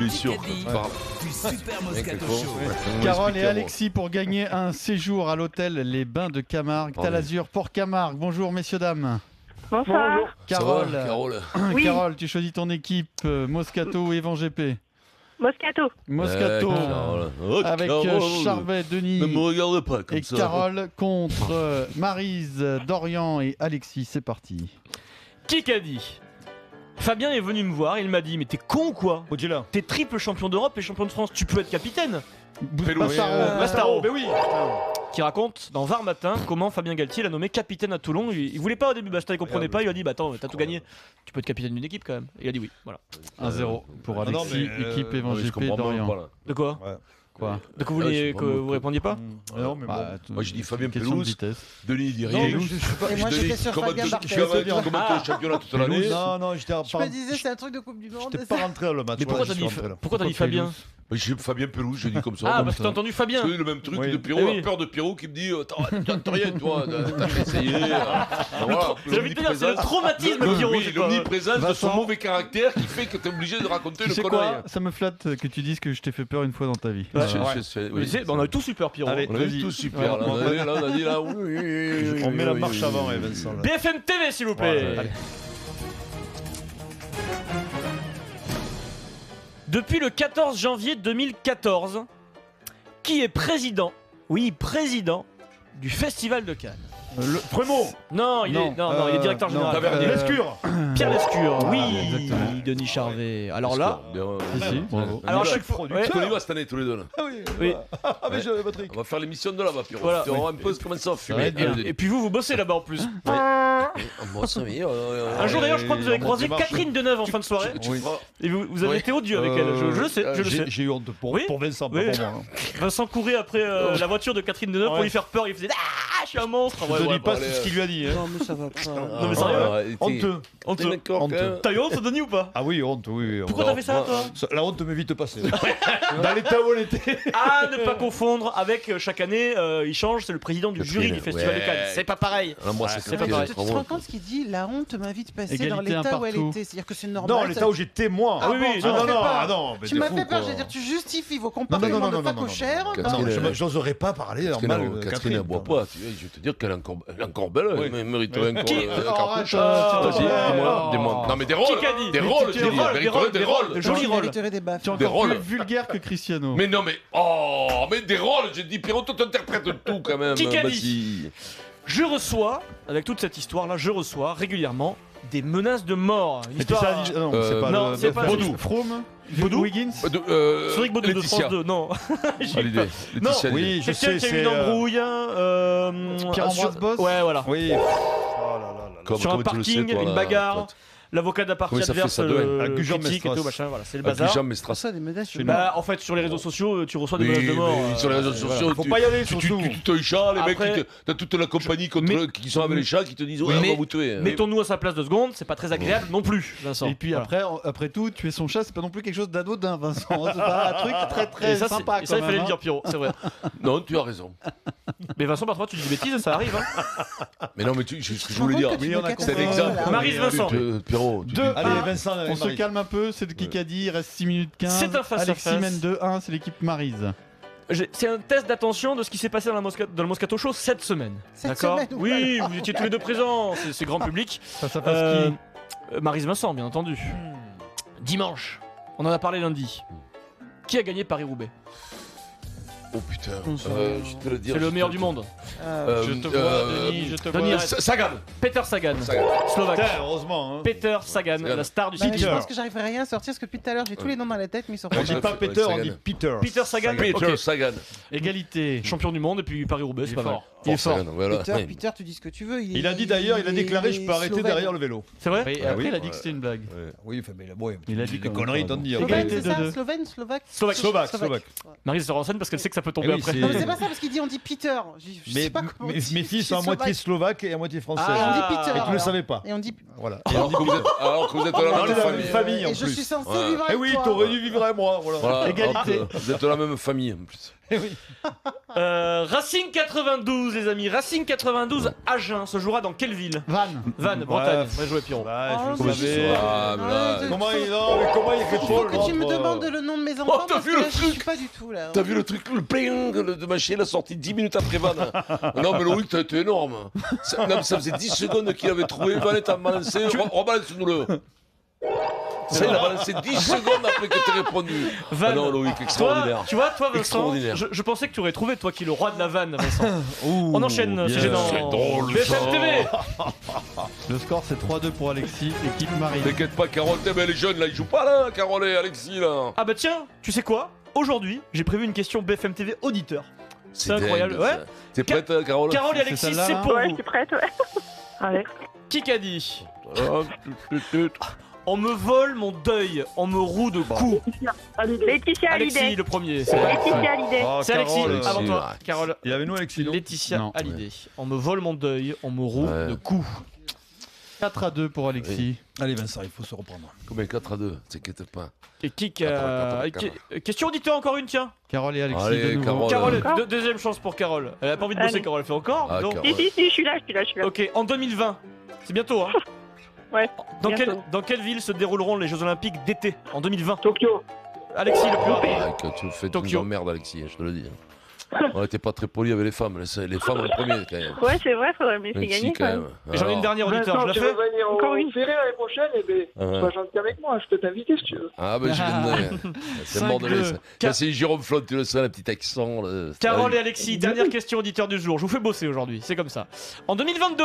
blessure. Du Super Moscato Show. Carole et Alexis pour gagner un séjour à l'hôtel Les Bains de Camargue. Talazur pour Camargue. Bonjour messieurs, dames. Bonsoir. Carole, Oui. Carole, tu choisis ton équipe Moscato ou Evan GP? Moscato. Moscato. Avec Charvet, Denis Ne me regarde pas comme et ça. Carole contre Maryse, Dorian et Alexis. C'est parti. Qui qu'a dit? Fabien est venu me voir, il m'a dit mais t'es con ou quoi? T'es triple champion d'Europe et champion de France, tu peux être capitaine. Bastaro. Mais oui. Qui raconte dans Var Matin comment Fabien Galtier l'a nommé capitaine à Toulon. Il voulait pas au début, Basta il comprenait pas, il a dit bah attends t'as tout gagné, tu peux être capitaine d'une équipe quand même. Et il a dit oui, voilà. 1-0 pour Alexis, équipe Evan GP, Dorian. De quoi? Quoi? Donc vous vouliez que vous répondiez pas? Non, mais moi j'ai dit Fabien question de Pelouse, vitesse. Denis dit Non, rien. mais Et moi j'étais sur Fabien Barthez. Je vais commenter le championnat toute l'année. Non, j'étais Je me disais c'est un truc de Coupe du Monde. pas rentré dans le match. Mais pourquoi t'as dit Fabien? J'ai Fabien Pelouse, j'ai dit comme ça. Ah parce que t'as entendu Fabien. C'est le même truc Oui. de Pierrot, Eh oui. la peur de Pierrot qui me dit t'as rien toi, t'as essayé. J'ai envie de te dire c'est le traumatisme de Pierrot. c'est pas- L'omniprésence de son Vincent. mauvais caractère qui fait que t'es obligé de raconter Tu le sais connerie. quoi? Ça me flatte que tu dises que je t'ai fait peur une fois dans ta vie. Ouais. Oui. On a tous eu peur Pierrot. Allez. On a vu tout super. Là, on a dit là, oui. On met la marche avant, Vincent. là. BFM TV s'il vous plaît. Allez. Depuis le 14 janvier 2014, qui est président, oui président, du Festival de Cannes? Prémont. Non, il est directeur général. Tavernier. Lescure. Pierre Lescure, oui, exactement. Denis Charvet. Alors là, Si, bravo. alors à je chaque fois, Tu connais pas cette année tous les deux là. Ah oui. oui. Ah mais je Patrick. On va faire l'émission de là-bas, Pierrot. Voilà. Tu auras un peu comment ça fumer. Et puis vous bossez là-bas en plus. Moi, ça y est, Un jour d'ailleurs, je crois que vous avez on croisé démarche. Catherine Deneuve en fin de soirée. Oui. Et vous avez été odieux avec elle. Je le sais, je le sais. J'ai eu honte pour Oui. Vincent, pas Oui. pour moi. Vincent courait après la voiture de Catherine Deneuve pour Ouais. lui faire peur. Il faisait ah, je suis un monstre. Je te dis pas allez, ce qu'il lui a dit. hein. Non mais ça va pas. Non mais sérieux. Honteux. Honteux. D'accord. Honteux. T'as eu honte, Denis ou pas? Ah oui, honte, oui. Pourquoi t'as fait ça, toi? La honte m'est vite passée. Dans l'état où on était. À ne pas confondre avec chaque année, il change, c'est le président du jury du Festival de Cannes. C'est pas pareil. Moi, c'est pas pareil. Tu te rends compte ce qu'il dit? La honte m'a vite passé dans Égalité, un l'état où elle partout. était. C'est-à-dire que c'est normal. Non, l'état où j'étais moi. Ah oui, oui, tu m'as non, fait non, peur. ah non. mais Tu t'es m'as fou, fait peur, quoi. je veux dire, tu justifies vos Non, comportements non, de non, facochère. non, Catherine, j'oserais pas parler normal. Catherine, elle boit pas. Je vais te dire qu'elle est encore belle. Oui. Elle mériterait encore Qui un cartouche. arrête, Vas-y, oh. dis-moi. Non, mais des rôles. Qui qu'a dit? Des rôles, Des rôles, des rôles, de jolis Il rôles. mériterait des baffes. Tu es Des encore plus rôles. vulgaire que Cristiano. Mais non, mais. Oh, mais des rôles. J'ai dit, Pierrot, toi, t'interprètes tout quand même. Qui qu'a dit? Vas-y. Je reçois, avec toute cette histoire-là, je reçois régulièrement des menaces de mort. Une Mais tu histoire. sais, non, c'est pas non, le- c'est pas Baudou. Froome. Baudou. Wiggins. Cédric Baudou de Laetitia. France 2, non. J'ai Allez, pas- Laetitia. Oui, je Quelqu'un sais, qui a eu c'est. une embrouille. Pierre-Ambroise Boss. Ouais, voilà. Oui. Oh là là là. Sur un parking, une bagarre. L'avocat de la partie Oui, ça fait adverse ça, ouais. Un Gujan critique et Mestras. tout, machin, voilà, c'est le bazar. Jean Mestras. Ça, des médailles. Bah, en fait, sur les réseaux sociaux, tu reçois des Oui, menaces de mort. mais sur les réseaux sociaux, Faut pas y aller, tu surtout. te chats, les mecs, Après- t'as toute la compagnie Mais- qui sont avec les chats qui te disent ouais, Mais- on va vous tuer. Mettons-nous à sa place 2 secondes, c'est pas très agréable non plus, Vincent. Et puis Voilà. après tout, tuer son chat, c'est pas non plus quelque chose d'anodin, Vincent. C'est pas un truc très Et très ça, sympa. et ça, il quand fallait même, le dire, Pierrot, c'est vrai. Non, tu as raison. Mais Vincent, parfois, tu dis des bêtises, ça arrive. Hein. Mais non, mais c'est ce que je te rends voulais dire. compte que tu Oui, me on a casses C'est la un gueule, exemple. là. Maryse Vincent. Pierrot, tu Deux. dis- Allez, Ah, Vincent, On se Marie. calme un peu, c'est le Kikadi, il reste 6 minutes 15. C'est un face-à-face. Alexis mène 2-1, c'est l'équipe Maryse. C'est un test d'attention de ce qui s'est passé dans le Moscato Show cette semaine. Cette D'accord. semaine, Oui, voilà. vous étiez tous les deux présents, c'est grand public. Ça passe qui Maryse Vincent, bien entendu. Dimanche, on en a parlé lundi. Qui a gagné Paris-Roubaix? Oh putain, Bonsoir. je te le dire. C'est le meilleur du monde. Je te vois, Denis, je te Denis, vois. arrête. Sagan. Peter Sagan, Sagan. Slovaque. Putain, heureusement. hein. Peter Sagan, Sagan. la star du Bah, mais je cyclisme. pense que j'arriverai rien à sortir parce que depuis tout à l'heure j'ai tous les noms dans la tête mais ils sont On pas dit Ouais, pas ouais, Peter, on Sagan. dit Peter. Peter Sagan, Peter ok. Sagan. Égalité. Champion du monde et puis Paris-Roubaix, c'est Il pas est mal. fort. Il est fort. Sagan, voilà. Peter, Peter, tu dis ce que tu veux. Il a dit d'ailleurs, il a déclaré, je peux arrêter derrière le vélo. C'est vrai? Et Ah après, oui. il a dit que c'était une blague. Oui, enfin, mais ouais, Il a dit des quand conneries, même, t'en dis. pardon. Slovène, Égalité c'est ça? de deux. Slovène, Slovaque. Slovaque. Maryse se renseigne parce qu'elle sait que ça peut tomber Eh oui, après. c'est- Non mais c'est pas ça parce qu'il dit on dit Peter. Je sais Mais pas comment on dit. mes filles sont à moitié slovaques et à moitié françaises. Et on dit Ah. Peter. Et tu le alors. savez pas. Et on dit. Voilà. Alors que vous êtes dans la On est même dans la famille. même famille en Et je suis plus. censé Ouais. vivre Eh avec oui, toi. t'aurais dû vivre avec moi. Voilà. Voilà, Égalité. alors que vous êtes de la même famille en plus. Racing 92, les amis. Racing 92 Agen se jouera dans quelle ville? Vannes. Vannes, Bretagne. Bien joué, Pierrot. Oh, je mais savais. Ah, mais là, Comment il Il faut répond que tu me demandes le nom de mes enfants t'as parce vu que le là, je truc suis pas du tout là. T'as vu le truc, le pling de machine, il a sorti 10 minutes après Vannes. Non, mais Loïc, t'as été énorme. Non, mais ça faisait 10 secondes qu'il avait trouvé. Vannes, t'as balancé. Rebalance-nous-le. Ça, il a balancé 10 secondes après que t'aies répondu. Vannes. Ah non, Loïc, Toi, extraordinaire. tu vois, toi, Vincent, Extraordinaire. je pensais que tu aurais trouvé, toi qui es le roi de la vanne, Vincent. On enchaîne, bien. c'est gênant. C'est drôle, BFM ça. TV. Le score c'est 3-2 pour Alexis, équipe Marie. T'inquiète pas, Carole, mais les jeunes là, ils jouent pas là, Carole et Alexis là. Ah bah tiens, tu sais quoi? Aujourd'hui, j'ai prévu une question BFM TV auditeur. C'est incroyable, dingue, ouais. ça. T'es prête, Carole? Carole et C'est Alexis, celle-là, c'est là pour Ouais, je vous. suis prête, ouais. Allez. Qui qu'a dit? On me vole mon deuil, on me roue de coups. Laetitia Alexis, Hallyday. le premier. C'est Laetitia Hallyday. Oh, C'est Alexis, Carole, avant toi. ouais. Carole. Il est avec nous, Alexis, non Laetitia Non. Hallyday. On me vole mon deuil, on me roue Ouais. de coups. 4-2 pour Alexis. Allez, Vincent, il faut se reprendre. Combien 4-2, t'inquiète pas. Et qui Attends. Question auditeur encore une, tiens. Carole et Alexis Allez, de nouveau. Carole. Carole, deuxième chance pour Carole. Elle a pas envie de bosser, Allez. Carole. Elle fait encore. Ah, donc. Carole. Si, je suis là. Ok, en 2020. C'est bientôt, hein. Ouais, bientôt. Dans quelle ville se dérouleront les Jeux Olympiques d'été en 2020? Tokyo. Alexis, le plus rapide. Ah, que tu me fais Tokyo. une merde, Alexis, je te le dis. On était pas très poli avec les femmes, les femmes en premier quand même. Ouais, c'est vrai, faudrait me laisser Alexis, gagner quand même. J'en ai une dernière auditeur, je la tu fais. veux venir Encore au une. Ferré l'année prochaine, et ben, Ouais. sois gentil avec moi, je peux t'inviter si tu veux. Ah ben je viendrai. C'est bordelais ça. 5-2. Ça c'est Jérôme Flotte, tu le sais, le petit accent. Là. Carole et Alexis, dernière question auditeur du jour. Je vous fais bosser aujourd'hui, c'est comme ça. En 2022,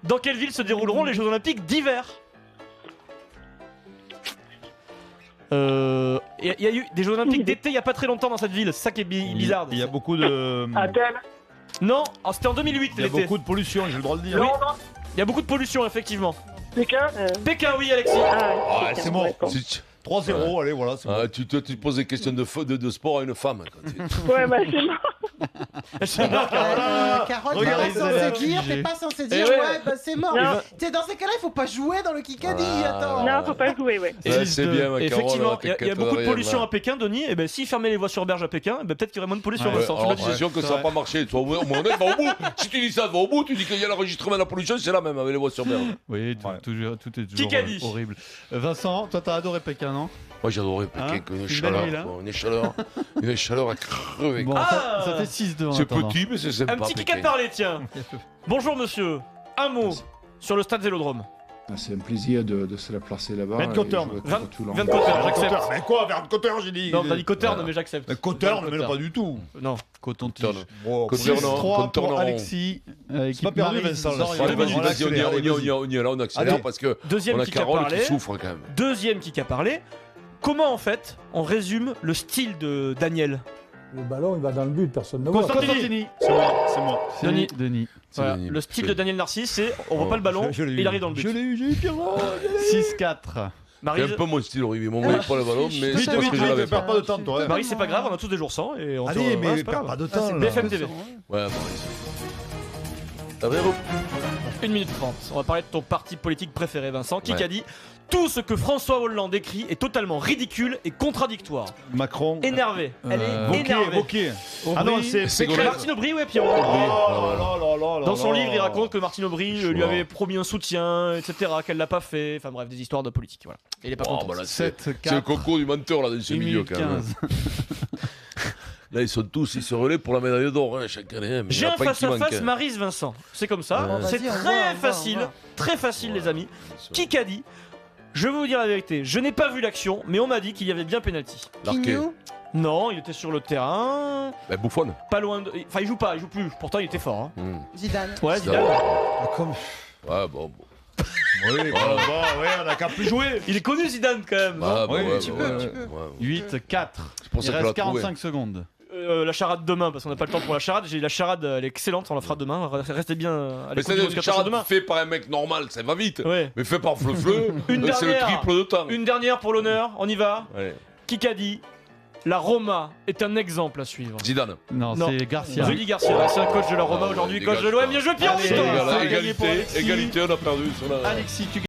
dans quelle ville se dérouleront les Jeux Olympiques d'hiver? Il y a eu des Jeux Olympiques d'été il y a pas très longtemps dans cette ville, c'est ça qui est bizarre. Il y a beaucoup de. Athènes. Non, oh, c'était en 2008 Il y a l'été. beaucoup de pollution, j'ai le droit de le dire. Londres. Il y a beaucoup de pollution, effectivement. Pékin. Pékin, oui, Alexis. Ah, c'est mort. d'accord. 3-0, allez, voilà, c'est bon. Ah, tu poses des questions de sport à une femme. Quand tu... Ouais, bah c'est mort. J'adore, Carole, t'es Regardez, pas elle est censé dire, affligée. t'es pas censé Eh dire, ouais. ouais, bah c'est mort. Non. T'es dans ces cas-là, il faut pas jouer dans le Kikadi, Ah. attends. Non, faut pas jouer, ouais. Ouais, c'est bien, ma Et Carole. effectivement, il y a t'inquiète, beaucoup de rien, pollution là. à Pékin, Denis. Et ben, s'ils fermaient les voies sur berge à Pékin, eh ben, peut-être qu'il y aurait moins de pollution. Ouais, Vincent, tu Alors, l'as dit. c'est sûr que c'est ça va vrai. pas marcher. Toi, au moins, honnête, va au bout. Si tu dis ça, va au bout. Tu dis qu'il y a l'enregistrement de la pollution, c'est la même avec les voies sur berge. Oui, Ouais. tout est Qui toujours qu'a dit horrible. Vincent, toi t'as adoré Pékin, non? Moi, j'adorais Pékin, Hein une Une chaleur. belle ville, hein quoi, une chaleur à crever. Bon, Ah ça fait 6-2 en C'est attendant. petit, mais c'est sympa. Un petit qui a Pékin. parlé, tiens. Bonjour, monsieur. Un mot sur le stade Vélodrome. C'est un plaisir de se déplacer là-bas. 20 et Cotter. jouer contre 20 Toulon. 20 Cotter, j'accepte. Mais quoi, vers Cotter, j'ai dit. Non, t'as dit Cotter, Voilà. mais j'accepte. Cotter, 20 mais non, pas du tout. Non. Coton-tige. Bon, Cotter, c'est- non. 6-3 Contre pour Laurent. Alexis. C'est pas perdu, Vincent, là. Allez, vas-y, On vas-y, accélère, on y est là, on accélère Allez. parce que Deuxième on a qui a Carole parlé. qui souffre quand même. Deuxième qui a parlé. Comment, en fait, on résume le style de Daniel? Le ballon, il va dans le but, personne ne voit. Constantini. C'est moi, c'est moi. C'est Denis. Denis. C'est Voilà. Daniel. Le style de Daniel Narcisse, c'est on voit Oh, pas le ballon, Je l'ai il eu. arrive dans le but. Je l'ai eu, j'ai eu Pierrot. 6-4. C'est Marie, un peu mon style, Olivier. Mon gars, pas le ballon, mais Vite, c'est parce vite, que je vite, l'avais perds pas. pas de temps, toi. hein. Marie, c'est pas grave, on a tous des jours sans et on Allez, ouais, mais c'est pas perds grave. pas de temps, là. BFM TV. Ouais, Marie. T'as raison. 1 minute 30. On va parler de ton parti politique préféré, Vincent. Qui Ouais. a dit tout ce que François Hollande écrit est totalement ridicule et contradictoire. Macron. Énervé. Elle est Wauquiez, énervée. Wauquiez. Ah non, c'est Ségolène. Martine Aubry, ouais, Pierrot. Dans son livre, il raconte que Martine Aubry lui avait promis un soutien, etc., qu'elle l'a pas fait. Enfin bref, des histoires de politique. Voilà. Et il est pas Oh, content. bah là, c'est 7-4. c'est le concours du menteur là dans ce 1 milieu minute quand même. 15. Là, ils se relaient pour la médaille d'or hein, chaque année. hein, mais J'ai il y en un a pas qui face-à-face manque. Maryse Vincent. C'est comme ça. Ouais. C'est Vas-y, on très voit, on facile. voit. Très facile, les amis. Ouais. Qui a dit je vais vous dire la vérité, je n'ai pas vu l'action, mais on m'a dit qu'il y avait bien penalty. Larqué. Quignou. Non, il était sur le terrain, Bah, Buffon. pas loin de. Enfin, il joue pas, il joue plus. Pourtant, il était fort. Hein. Zidane. Ouais, Zidane. Zidane. Ouais, bon. Oui, bah, ouais, on a qu'à plus jouer. Il est connu, Zidane, quand même. non Ah, bah, Oui, ouais, tu bah, peux, ouais, tu peux. ouais. 8-4. C'est pour Il ça qu'elle reste l'a trouvé. 45 secondes. La charade demain, parce qu'on n'a pas le temps pour la charade. J'ai la charade, elle est excellente, on la fera demain. Restez bien à Mais l'écoute c'est du une Moscato charade demain. fait par un mec normal, ça va vite. Ouais. Mais fait par Fleu-Fleu, Une c'est le dernière. triple de temps. Une dernière pour l'honneur, on y va. Ouais. Qui a dit la Roma est un exemple à suivre. Zidane. Non, Non. c'est Garcia. Rudy Garcia, c'est un coach de la Roma Ah, aujourd'hui, ouais, coach de dégage l'OM. pas. Bien joué, Pierre, Allez, victoire. gars, C'est gagné pour Égalité, Alexis. égalité, on a perdu sur la. Alexis, tu